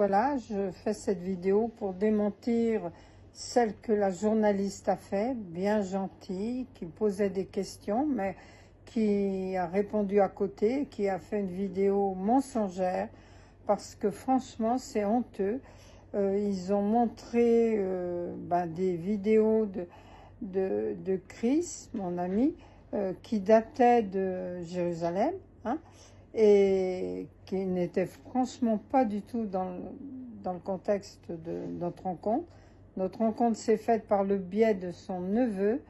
Voilà, je fais cette vidéo pour démentir celle que la journaliste a fait, bien gentille, qui posait des questions, mais qui a répondu à côté, qui a fait une vidéo mensongère, parce que franchement, c'est honteux. Ils ont montré des vidéos de Chris, mon ami, qui datait de Jérusalem, hein, et qui n'était franchement pas du tout dans le contexte de notre rencontre. Notre rencontre s'est faite par le biais de son neveu,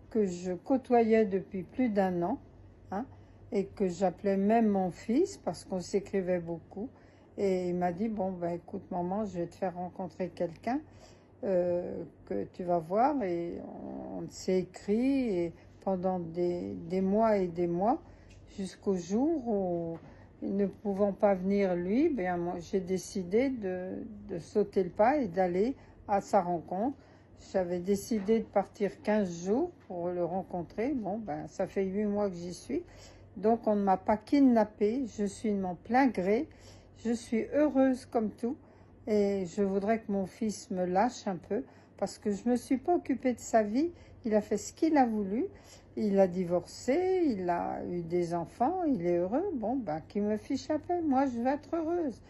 que je côtoyais depuis plus d'1 an, hein, et que j'appelais même mon fils, parce qu'on s'écrivait beaucoup. Et il m'a dit, bon, ben écoute maman, je vais te faire rencontrer quelqu'un que tu vas voir. Et on s'est écrit et pendant des mois et des mois, jusqu'au jour où, ne pouvant pas venir lui, ben, moi, j'ai décidé de sauter le pas et d'aller à sa rencontre. J'avais décidé de partir 15 jours pour le rencontrer. Bon, ben, ça fait 8 mois que j'y suis. Donc, on ne m'a pas kidnappée. Je suis de mon plein gré. Je suis heureuse comme tout. Et je voudrais que mon fils me lâche un peu, parce que je ne me suis pas occupée de sa vie. Il a fait ce qu'il a voulu. Il a divorcé, il a eu des enfants, il est heureux. Bon, ben, qu'il me fiche la paix. Moi, je veux être heureuse.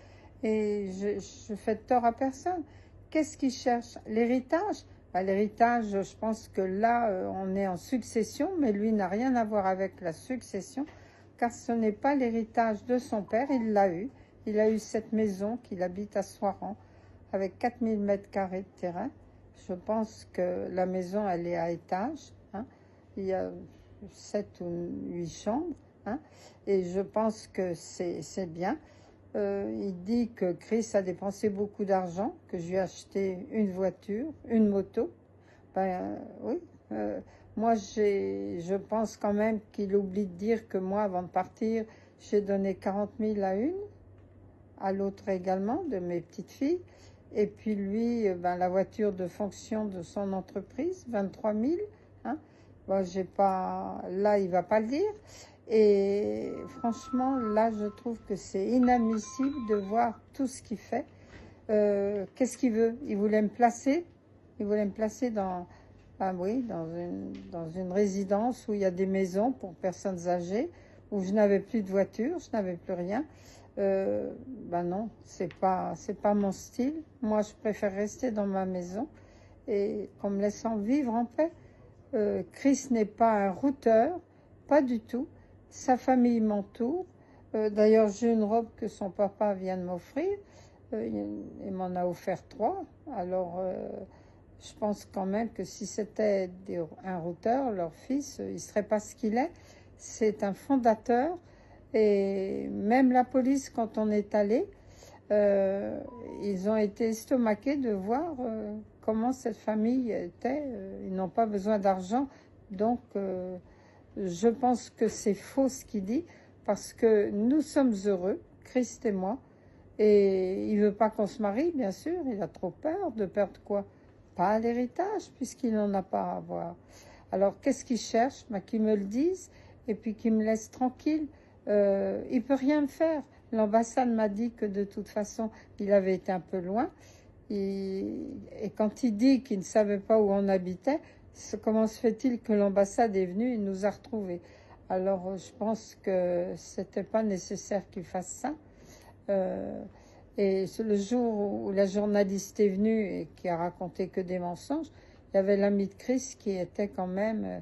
Et je fais de tort à personne. Qu'est-ce qu'il cherche? L'héritage? Ben, l'héritage, je pense que là, on est en succession, mais lui n'a rien à voir avec la succession, car ce n'est pas l'héritage de son père, il l'a eu. Il a eu cette maison qu'il habite à Soiran, avec 4000 mètres carrés de terrain. Je pense que la maison, elle est à étage, hein. Il y a 7 ou 8 chambres, hein, et je pense que c'est bien. Il dit que Chris a dépensé beaucoup d'argent, que je lui ai acheté une voiture, une moto. Ben oui, moi je pense quand même qu'il oublie de dire que moi, avant de partir, j'ai donné 40 000 à l'autre également, de mes petites filles. Et puis lui, la voiture de fonction de son entreprise, 23 000. Hein. Bon, j'ai pas, là, il va pas le dire. Et franchement, là, je trouve que c'est inadmissible de voir tout ce qu'il fait. Qu'est-ce qu'il veut? Il voulait me placer. Il voulait me placer oui, dans une résidence où il y a des maisons pour personnes âgées, où je n'avais plus de voiture, je n'avais plus rien. Non, c'est pas mon style. Moi, je préfère rester dans ma maison et qu'on me laisse en vivre en paix. Chris n'est pas un routeur, pas du tout. Sa famille m'entoure. D'ailleurs, j'ai une robe que son papa vient de m'offrir. Il m'en a offert 3. Alors, je pense quand même que si c'était un routeur, leur fils, il serait pas ce qu'il est. C'est un fondateur. Et même la police, quand on est allé, ils ont été estomaqués de voir comment cette famille était. Ils n'ont pas besoin d'argent. Donc, je pense que c'est faux ce qu'il dit, parce que nous sommes heureux, Christ et moi. Et il veut pas qu'on se marie, bien sûr. Il a trop peur de perdre quoi? Pas l'héritage, puisqu'il n'en a pas à avoir. Alors, qu'est-ce qu'il cherche? Qu'il me le dise, et puis qu'il me laisse tranquille. Il peut rien me faire. L'ambassade m'a dit que de toute façon, il avait été un peu loin. Et quand il dit qu'il ne savait pas où on habitait, comment se fait-il que l'ambassade est venue et nous a retrouvés? Alors, je pense que c'était pas nécessaire qu'il fasse ça. Et le jour où la journaliste est venue et qui a raconté que des mensonges, il y avait l'ami de Chris qui était quand même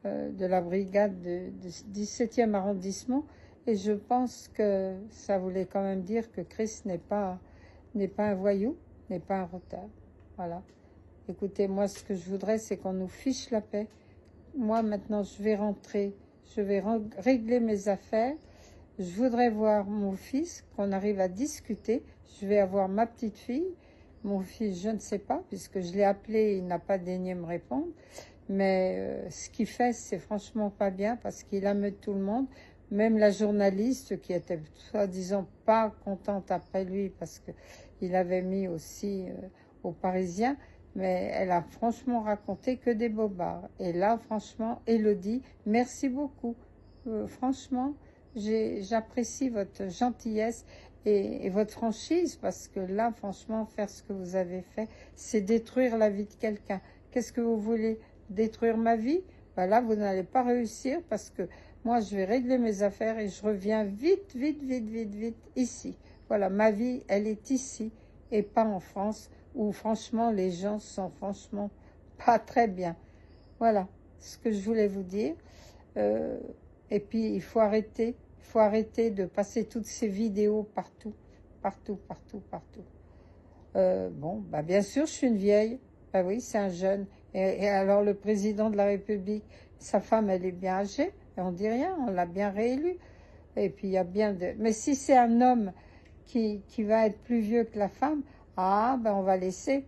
de la brigade du 17e arrondissement. Et je pense que ça voulait quand même dire que Chris n'est pas un voyou, n'est pas un retard. Voilà. Écoutez, moi, ce que je voudrais, c'est qu'on nous fiche la paix. Moi, maintenant, je vais rentrer. Je vais régler mes affaires. Je voudrais voir mon fils, qu'on arrive à discuter. Je vais avoir ma petite fille. Mon fils, je ne sais pas, puisque je l'ai appelé, il n'a pas daigné me répondre. Mais ce qu'il fait, c'est franchement pas bien, parce qu'il ameute tout le monde. Même la journaliste, qui était soi-disant pas contente après lui, parce que il avait mis aussi aux Parisiens. Mais elle a franchement raconté que des bobards. Et là, franchement, Élodie, merci beaucoup. Franchement, j'apprécie votre gentillesse et votre franchise, parce que là, franchement, faire ce que vous avez fait, c'est détruire la vie de quelqu'un. Qu'est-ce que vous voulez? Détruire ma vie? Ben là, vous n'allez pas réussir, parce que moi, je vais régler mes affaires et je reviens vite, vite, vite, vite, vite, ici. Voilà, ma vie, elle est ici, et pas en France, où franchement, les gens sont franchement pas très bien. Voilà ce que je voulais vous dire. Et puis, il faut arrêter de passer toutes ces vidéos partout, partout, partout, partout. Bon, bah bien sûr, je suis une vieille. Bah oui, c'est un jeune. Et alors, le président de la République, sa femme, elle est bien âgée. Et on dit rien, on l'a bien réélu. Et puis, il y a bien de... Mais si c'est un homme qui va être plus vieux que la femme, ah, ben on va laisser.